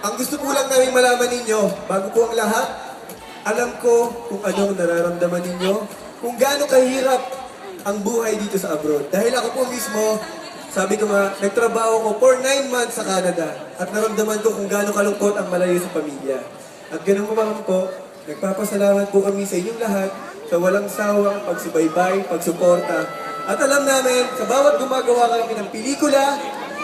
Ang gusto po lang namin malaman ninyo, bago po ang lahat, alam ko kung anong nararamdaman ninyo, kung gaano kahirap ang buhay dito sa abroad. Dahil ako po mismo, sabi ko nga, nagtrabaho ko for 9 months sa Canada at naramdaman ko kung gaano kalungkot ang malayo sa pamilya. At ganun po, nagpapasalamat po kami sa inyong lahat sa walang sawang pagsubaybay, pagsuporta. At alam namin, sa bawat gumagawa kami ng pelikula,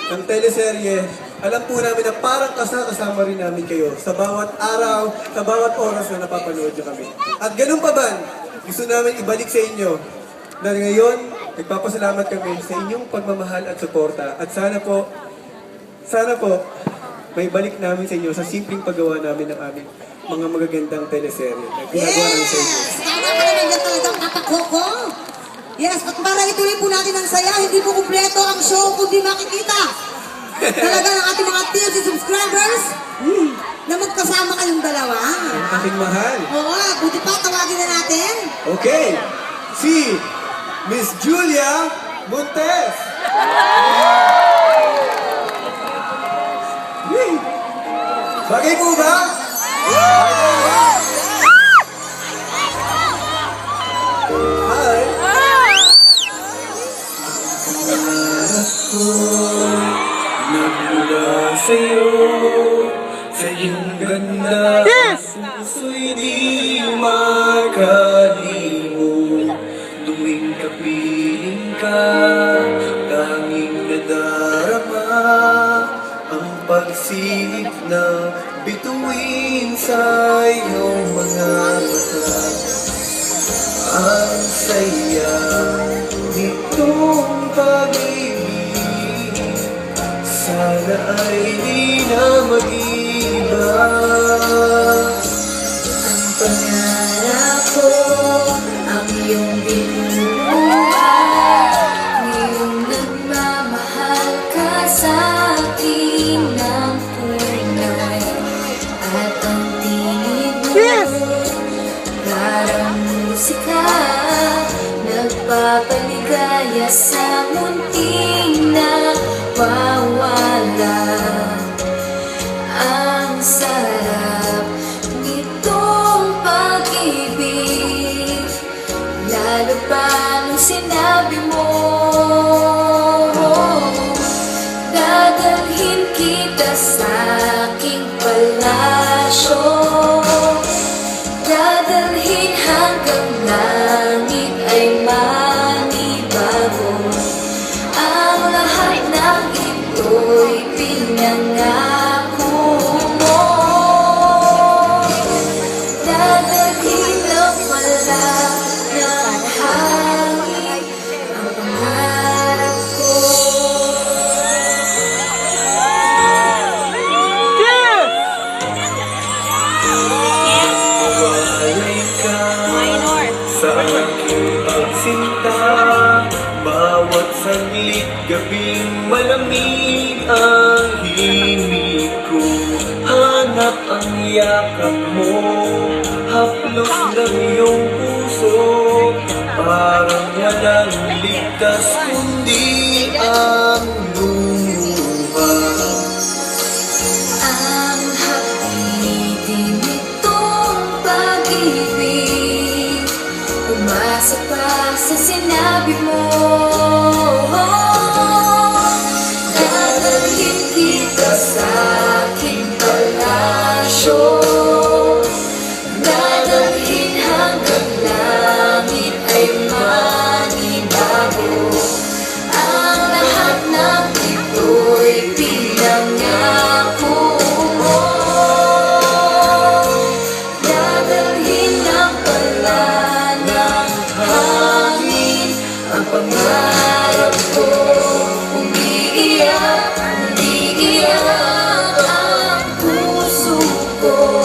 ng teleserye, alam po namin na parang kasama rin namin kayo sa bawat araw, sa bawat oras na napapanood nyo kami. At ganun pa ba, gusto namin ibalik sa inyo na ngayon, nagpapasalamat kami sa inyong pagmamahal at suporta. At sana po, may balik namin sa inyo sa simpleng paggawa namin ng aming mga magagandang teleserye na ginagawa namin sa inyo. Sana ka naman yan talagang kapakoko. Yes, at para ituloy po natin ang saya, hindi po kumpleto ang show kundi makikita. Talaga ng ating mga TLC subscribers na magkasama kayong dalawa. Ang aking mahal. Oo, buti pa, tawagin na natin. Okay, si Miss Julia Montes. Bagay po ba? Bagay ba? Hi. Nagmula sa'yo, sa iyong ganda, puso'y di makalimot. Tuwing kapiling ka, tanging nadarama ang pagsilip na bituin sa iyong mga mata. Ang saya nitong pag-ibig, sana ay di na mag-iba. Ang pangarap ko, ang iyong binubuhay, ngayong nagmamahal ka sa akin ng tunay. At ang tinig mo, parang musika, nagpapaligaya sa munting nawawala. Ang sarap nitong pag-ibig, lalo pa nung sinabi mo, dadalhin kita sa aking palasyo, dadalhin hanggang langit ay manibago. Ang lahat ng ito'y pinangako mo, dadalhin na pala ng hangin ang pangarap ko. Mawalay ka sa aking pagsinta, bawat saglit gabing malamig ang himig ko. Hanap ang yakap mo, haplos ng iyong puso, parang walang ligtas kundi ang luha. Ang hapitin nitong pag-ibig, umasa pa sa sinabi mo, dadalhin kita sa aking palasyo, dadalhin hanggang langit ay manibago. Ang lahat ng ito'y pinangako mo, dadalhin ng pala ng hangin ang pangarap ko. Umiiyak ang puso ko.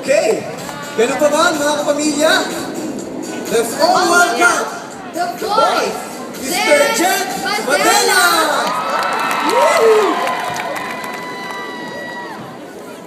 Okay. Ganun pa ba, mga kapamilya? Let's all welcome The boys, Mr. Jet Madela! Woo!